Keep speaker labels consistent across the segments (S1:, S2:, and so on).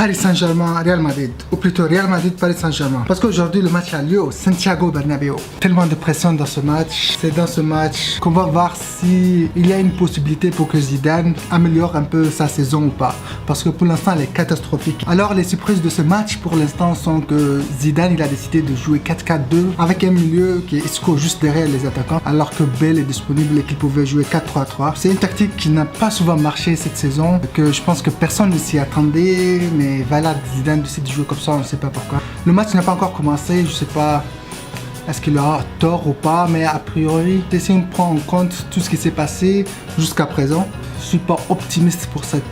S1: Paris Saint-Germain, Real Madrid, ou plutôt Real Madrid, Paris Saint-Germain. Parce qu'aujourd'hui le match a lieu au Santiago Bernabéu. Tellement de pression dans ce match. C'est dans ce match qu'on va voir si il y a une possibilité pour que Zidane améliore un peu sa saison ou pas. Parce que pour l'instant elle est catastrophique. Alors les surprises de ce match pour l'instant sont que Zidane il a décidé de jouer 4-4-2 avec un milieu qui est Isco juste derrière les attaquants, alors que Bale est disponible et qu'il pouvait jouer 4-3-3. C'est une tactique qui n'a pas souvent marché cette saison, que je pense que personne ne s'y attendait, mais voilà, Zidane décide de jouer comme ça, on ne sait pas pourquoi. Le match n'a pas encore commencé, je sais pas est-ce qu'il aura tort ou pas, mais a priori, si on prend en compte tout ce qui s'est passé jusqu'à présent, je suis pas optimiste pour cette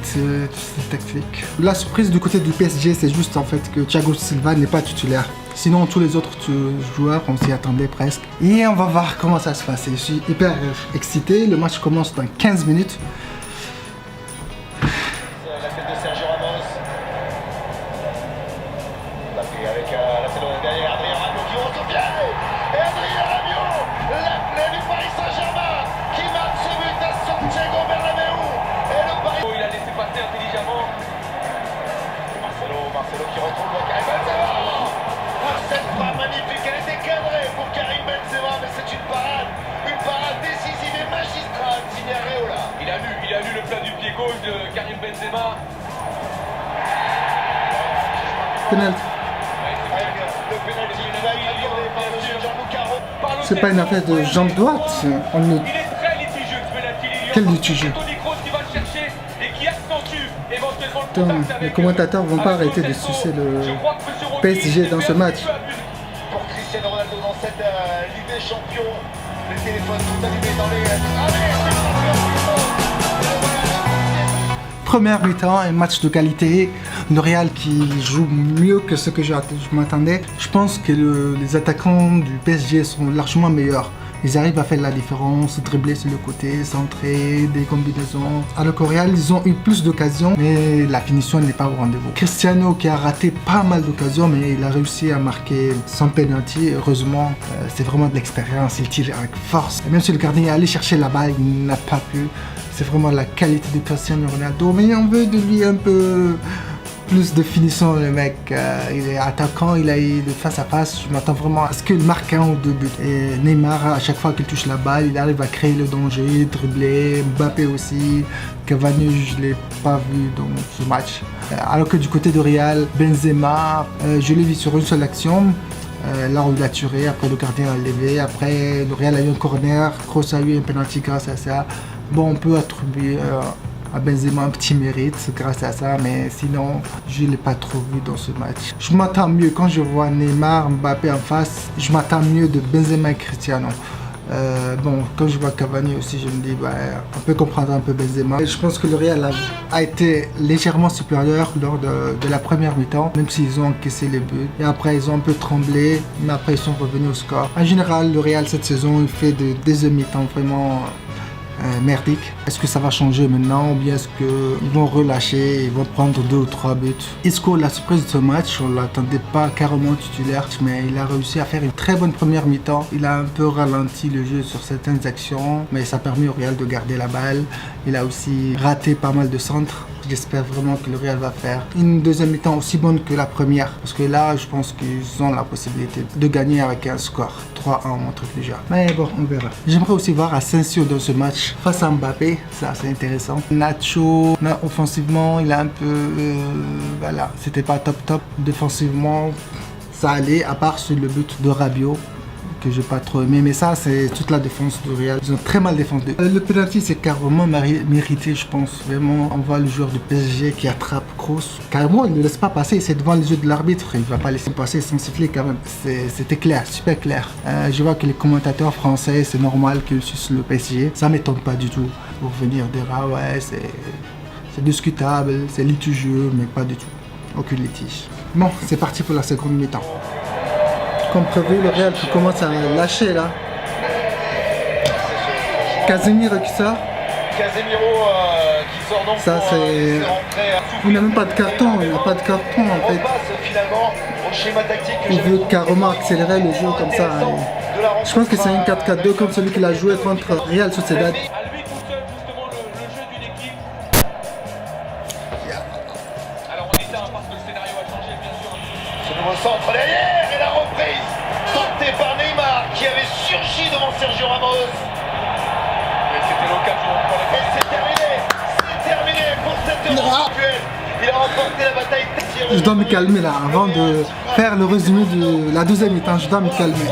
S1: tactique. La surprise du côté du PSG, c'est juste en fait que Thiago Silva n'est pas titulaire. Sinon, tous les autres joueurs, on s'y attendait presque. Et on va voir comment ça se passe. Je suis hyper excité. Le match commence dans 15 minutes.
S2: La tête de Sergio Ramos. Avec la tête derrière Adrien Rabiot qui monte au pied. Et Adrien Rabiot, la clé du Paris Saint-Germain, qui marque ce but à Santiago Bernabéu. Et le Paris... Il a laissé passer intelligemment. Marcelo qui retrouve Karim Benzema. Cette frappe magnifique, elle était cadrée pour Karim Benzema, mais c'est une parade décisive et magistrale signée Areola. Il a lu le plat du pied gauche de Karim Benzema.
S1: Penalty. C'est pas une affaire de jambe droite. On ne... Quel litigieux? Attends, les commentateurs vont pas arrêter de sucer le PSG dans ce match.
S2: Pour Cristiano Ronaldo dans cette Ligue des Champions, les téléphones sont allumés dans les...
S1: Première mi-temps, un match de qualité. Le Real qui joue mieux que ce que je m'attendais. Je pense que les attaquants du PSG sont largement meilleurs. Ils arrivent à faire la différence, dribbler sur le côté, centrer, des combinaisons. Alors qu'au Real, ils ont eu plus d'occasions, mais la finition n'est pas au rendez-vous. Cristiano qui a raté pas mal d'occasions, mais il a réussi à marquer son penalty. Heureusement, c'est vraiment de l'expérience, il tire avec force. Et même si le gardien est allé chercher la balle, il n'a pas pu. C'est vraiment la qualité de Cristiano Ronaldo, mais on veut de lui un peu plus de finition. Le mec, il est attaquant, il a eu de face à face. Je m'attends vraiment à ce qu'il marque un ou deux buts. Et Neymar, à chaque fois qu'il touche la balle, il arrive à créer le danger, dribbler. Mbappé aussi. Cavani, je ne l'ai pas vu dans ce match. Alors que du côté de Real, Benzema, je l'ai vu sur une seule action. Là où il a tiré, après le gardien a levé, après le Real a eu un corner, Kroos a eu un penalty grâce à ça. Bon, on peut attribuer à Benzema un petit mérite grâce à ça, mais sinon, je ne l'ai pas trop vu dans ce match. Je m'attends mieux quand je vois Neymar, Mbappé en face, je m'attends mieux de Benzema et Cristiano. Bon, quand je vois Cavani aussi, je me dis, bah, on peut comprendre un peu Benzema. Et je pense que le Real a été légèrement supérieur lors de la première mi-temps, même s'ils ont encaissé les buts. Et après, ils ont un peu tremblé, mais après, ils sont revenus au score. En général, le Real, cette saison, il fait des deuxième mi-temps vraiment merdique. Est-ce que ça va changer maintenant ou bien est-ce qu'ils vont relâcher, ils vont prendre 2 ou 3 buts? Isco, la surprise de ce match, on ne l'attendait pas carrément titulaire, mais il a réussi à faire une très bonne première mi-temps. Il a un peu ralenti le jeu sur certaines actions, mais ça a permis au Real de garder la balle. Il a aussi raté pas mal de centres. J'espère vraiment que le Real va faire une deuxième mi-temps aussi bonne que la première. Parce que là, je pense qu'ils ont la possibilité de gagner avec un score 3-1 ou un truc du genre. Mais bon, on verra. J'aimerais aussi voir Asensio dans ce match face à Mbappé. Ça, c'est intéressant. Nacho, offensivement, il a un peu... voilà, c'était pas top. Défensivement, ça allait, à part sur le but de Rabiot. Que j'ai pas trop aimé, mais ça c'est toute la défense du Real. Ils ont très mal défendu. Le penalty c'est carrément mérité, je pense. Vraiment, on voit le joueur du PSG qui attrape Kroos. Carrément, il ne laisse pas passer, c'est devant les yeux de l'arbitre. Il va pas laisser passer sans siffler quand même. C'était clair, super clair. Je vois que les commentateurs français, c'est normal qu'ils sucent le PSG. Ça m'étonne pas du tout. Pour venir dire, ah ouais, c'est discutable, c'est litigieux, mais pas du tout. Aucun litige. Bon, c'est parti pour la seconde mi-temps. Comme prévu, le Real qui commence à lâcher là. Casemiro qui sort.
S2: Casemiro qui sort donc.
S1: Ça c'est... Il n'a même pas de carton, il n'a pas de carton en fait.
S2: On passe finalement au schéma tactique que
S1: il veut carrément accélérer le jeu comme ça. Je pense que c'est un 4-4-2 comme celui qu'il a joué contre Real Sociedad.
S2: Alors on était un parce que le scénario a changé, bien sûr. Ce nouveau centre derrière et la reprise tentée par Neymar qui avait surgi devant Sergio Ramos. Et c'était l'occasion pour les... Et c'est terminé pour cet Euro actuel. Il a remporté la bataille.
S1: Je dois me calmer là, avant de faire le résumé de la deuxième mi-temps, je dois me calmer.